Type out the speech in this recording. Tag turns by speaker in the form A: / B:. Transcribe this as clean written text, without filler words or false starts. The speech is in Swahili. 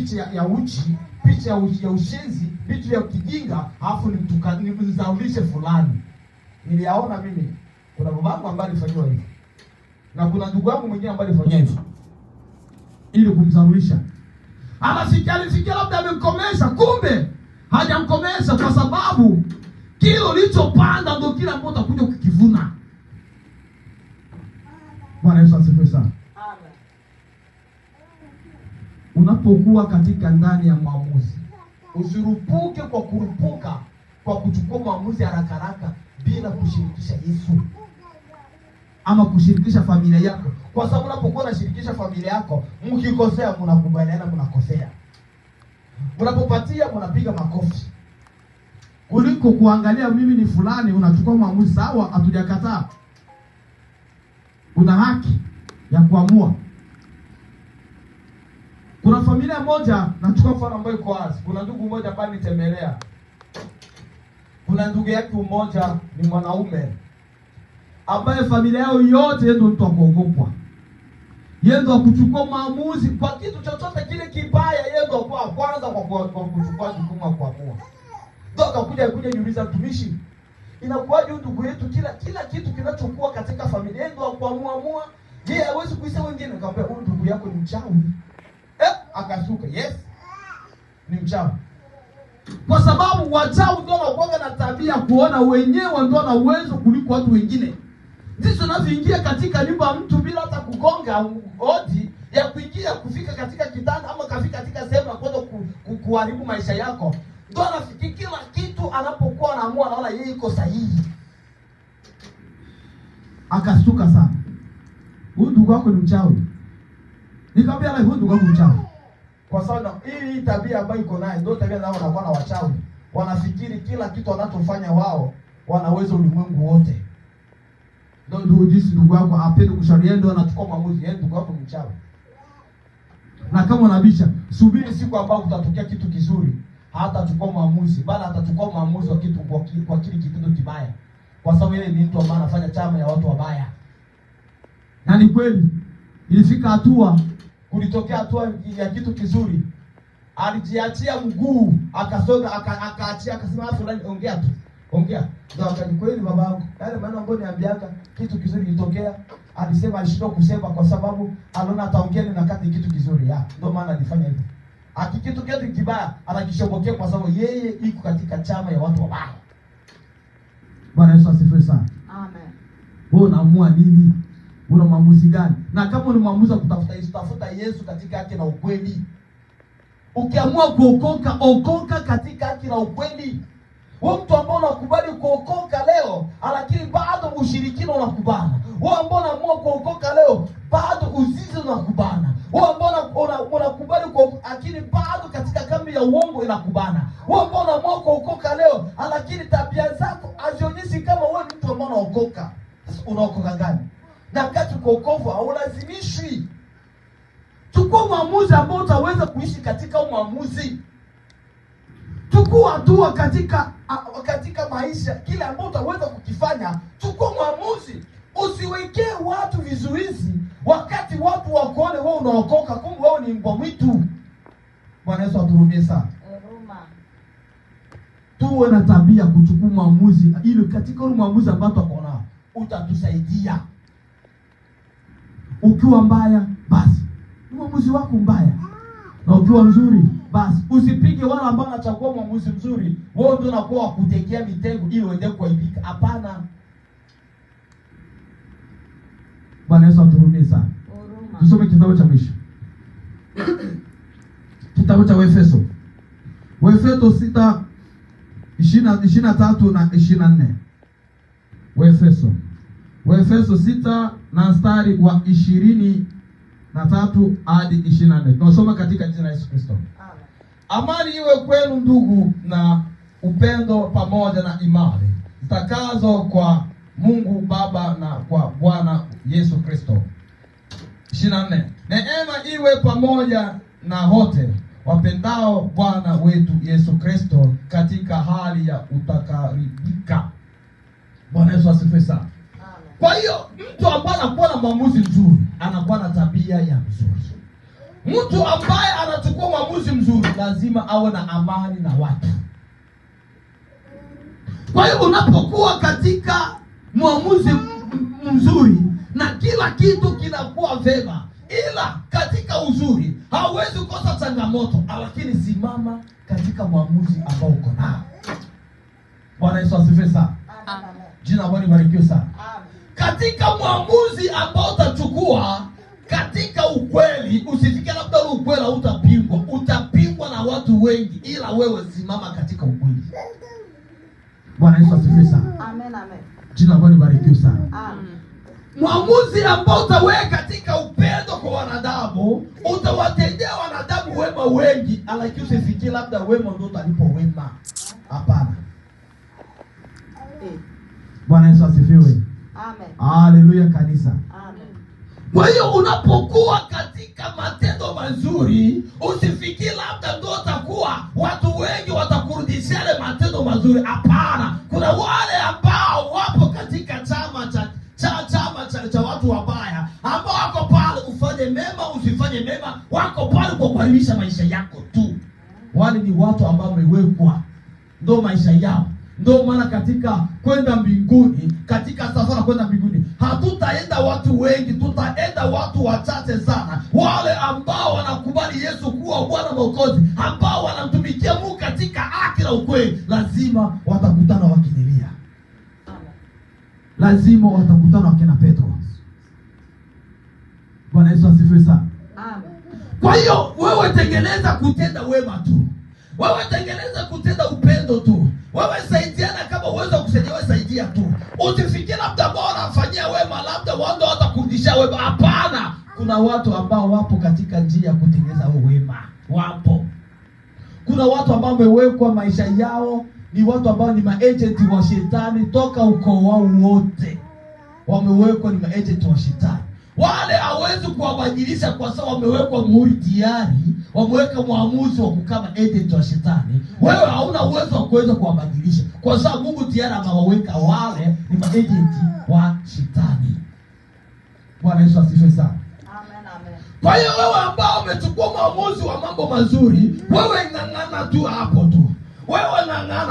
A: picha ya uchi, picha ya ushenzi, vitu vya kijinga, alafu nimzaulishe fulani. Niliyaona mimi. Kuna babangu ambaye alifanywa hivyo. Na kuna ndugu yangu mwingine ambaye alifanywa hivyo. Ili kumzaulisha. Anasikia labda amemkomesha, kumbe hajamkomesha, kwa sababu kile ulichopanda ndio kile ambacho utakuja kukivuna. Bwana Yesu asifiwe sana. Amen. Unapokuwa katika ndani ya maamuzi, usirupuke kwa kurupuka, kwa kuchukua maamuzi haraka haraka bila kushirikisha Yesu ama kushirikisha familia yako. Kwa sababu unapokuwa unashirikisha familia yako, mkikosea mnakubaliana, mnakosea. Unapopatia mnapiga makofi. Kuliko kuangalia mimi ni fulani, unachukua maamuzi. Sawa, hatujakataa. Una haki ya kuamua. Kuna familia moja, nachukua mfano ambayo iko wazi. Kuna ndugu mmoja ambaye nitembelea. Kuna ndugu yake mmoja ni mwanaume ambaye familia yao yote ndio mtu wa kuogopwa. Yeye ndio kuchukua maamuzi kwa kitu chochote kile kibaya, yeye ndio kwa kwanza kwa kuchukua jukumu la kuamua. Ndio akakuja niuliza, mtumishi, inakuwaje ndugu yetu kila kitu kinachokuwa katika familia yeye ndio kuamua? Yeye hawezi kuisema wengine. Nikamwambia, huyu ndugu yako ni mchawi. Akashuka, yes, ni mchawi. Kwa sababu wachawi ndio wanakuwa na tabia kuona wenyewe ndio na uwezo kuliko watu wengine. Ndizo nazoingia katika nyumba ya mtu bila hata kugonga hodi ya kuingia, kufika katika kitanda ama kafika katika sehemu ya kwenda kuharibu maisha yako. Ndio anafikiri kila kitu anapokuwa anaamua anaona yeye iko sahihi. Akashtuka sana. Huyu ndugu wako ni mchawi. Nikamwambia, huyu ndugu wako ni mchawi. Kwa sababu hii tabia ambayo iko naye ndio tabia zao, wanakuwa na wachawi. Wanafikiri kila kitu wanachofanya wao wanaweza ulimwengu wote. Ndio jinsi ndugu wako apende kushauri, ndio anachukua maamuzi. Yeye ndugu wako ni mchawi. Na kama unabisha, subiri siku ambayo kutatokea kitu kizuri, hatachukua maamuzi, bali atachukua maamuzi wa kitu kwa kile kitendo kibaya. Kwa sababu yeye ni mtu ambaye anafanya chama ya watu wabaya. Na ni kweli ilifika hatua, kulitokea hatua ya kitu kizuri. Alijiachia mguu, akasoga, akaachia, akasema fulani ongea tu. Ongea. Ndio akanikweli babangu. Yale maneno ambayo niambiaka kitu kizuri kitokea, alisema alishindwa kusema kwa sababu aliona ataongea na kati kitu kizuri. Ndio maana alifanya hivyo. Akikitu kitu kibaya anakishobokea kwa sababu yeye iko katika chama ya watu wabaya. Bwana Yesu asifiwe sana. Amen. Wewe unaamua nini? Una maamuzi gani? Na kama una maamuzi kutafuta Yesu, tafuta Yesu katika haki na ukweli. Ukiamua kuokoka, okoka katika haki na ukweli. Wewe mtu ambaye unakubali kuokoka leo, lakini bado ushirikina unakubana. Wewe ambaye unaamua kuokoka leo, bado uzinzi unakubana. Wewe ambaye unakubali kuokoka, lakini bado katika kambi ya uongo inakubana. Wewe ambaye unaamua kuokoka leo, lakini tabia zako hazionyeshi kama wewe ni mtu ambaye unaokoka. Unaokoka gani? Na wakati kuokovu haulazimishwi. Chukua maamuzi ambao utaweza kuishi katika maamuzi. Chukua hatua katika maisha, kile ambacho utaweza kukifanya. Chukua maamuzi. Usiwekee watu vizuizi wakati watu wakuone wewe unaokoka, kumbe wewe ni mbwa mwitu. Bwana Yesu aturudie sana. Tuwe na tabia kuchukua maamuzi, ili katika ule maamuzi ambao tutaona utatusaidia. Ukiwa mbaya, basi maamuzi wako mbaya. Na ukiwa mzuri, basi usipige wale ambao wanachagua maamuzi mzuri. Wewe ndio unakuwa kutekea mitego ili uende kuaibika. Hapana. Bwana Yesu aturudie sana. Tusome kitabu cha mwisho. Kitabu cha Waefeso. Waefeso 6:23 na 24. Waefeso 6 na mstari wa 23 hadi 24. Tunasoma katika jina la Yesu Kristo. Amen. Amani iwe kwenu ndugu, na upendo pamoja na imani zitakazo kwa Mungu Baba na kwa Bwana Yesu Kristo. 24. Neema iwe pamoja na wote wapendao Bwana wetu Yesu Kristo katika hali ya utakaribika. Bwana Yesu asifiwe sana. Kwa hiyo mtu ambaye anakuwa na maamuzi mzuri anakuwa na tabia ya mzuri. Mtu ambaye anachukua maamuzi mzuri lazima awe na amani na watu. Kwa hiyo unapokuwa katika mwamuzi mzuri na kila kitu kinakuwa vema, ila katika uzuri hauwezi kukosa changamoto, lakini simama katika mwamuzi ambao uko nao. Bwana Yesu asifiwe sana. Jina la Bwana libarikiwe sana. Katika mwamuzi ambao utachukua katika ukweli, usifikie labda ukweli hautapingwa, utapingwa na watu wengi, ila wewe simama katika ukweli. Bwana Yesu asifiwe sana.
B: Amen, amen.
A: Jina la Bwana libarikiwe sana.
B: Amen.
A: Mwamuzi ambao utaweka katika upendo kwa wanadamu, utawatendea wanadamu wema wengi, lakini usifikie labda wema ndio utalipo wema. Hapana. Bwana Yesu asifiwe.
B: Amen.
A: Haleluya kanisa.
B: Amen.
A: Kwa hiyo unapokuwa katika matendo mazuri, usifikie labda ndio utakuwa watu wengi watakurudishia yale matendo mazuri. Hapana. Kuna wale ambao wapo katika chama cha watu wabaya, ambao wako pale ufanye mema usifanye mema, wako pale kwa kuharimisha maisha yako tu. Wale ni watu ambao wamewekwa ndio maisha yao. Ndio maana katika kwenda mbinguni, katika safari kwenda mbinguni, hatutaenda watu wengi, tutaenda watu wachache sana. Wale ambao wanakubali Yesu kuwa Bwana Mwokozi, ambao wanamtumikia Mungu katika haki na ukweli, lazima watakutana wakinilia. Lazima watakutana wakina Petro. Bwana Yesu asifiwe sana.
B: Amen.
A: Kwa hiyo wewe tengeneza kutenda wema tu. Wewe tengeneza kutenda upendo tu. Wewe saidiana kama uweza kusaidia, wewe saidia tu. Usifikie labda ambao wanafanyia wema labda wao watakurudishia wema. Hapana. Kuna watu ambao wapo katika njia ya kutengeneza wema. Wapo. Kuna watu ambao wamewekwa maisha yao ni watu ambao ni maagenti wa shetani toka ukoo wao wote. Wamewekwa ni maagenti wa shetani. Wale hawezi kuwabadilisha kwa sababu wamewekwa muhuri tayari, wameweka mwamuzi wa kukama agent wa shetani. Wewe hauna uwezo wa kuweza kuwabadilisha kwa sababu Mungu tayari amewaweka wale ni maagent wa shetani. Bwana Yesu asifiwe sana.
B: Amen, amen.
A: Kwa hiyo wewe ambao umechukua mwamuzi wa mambo mazuri, wewe ng'ang'ana tu hapo tu. Wewe ng'ang'ana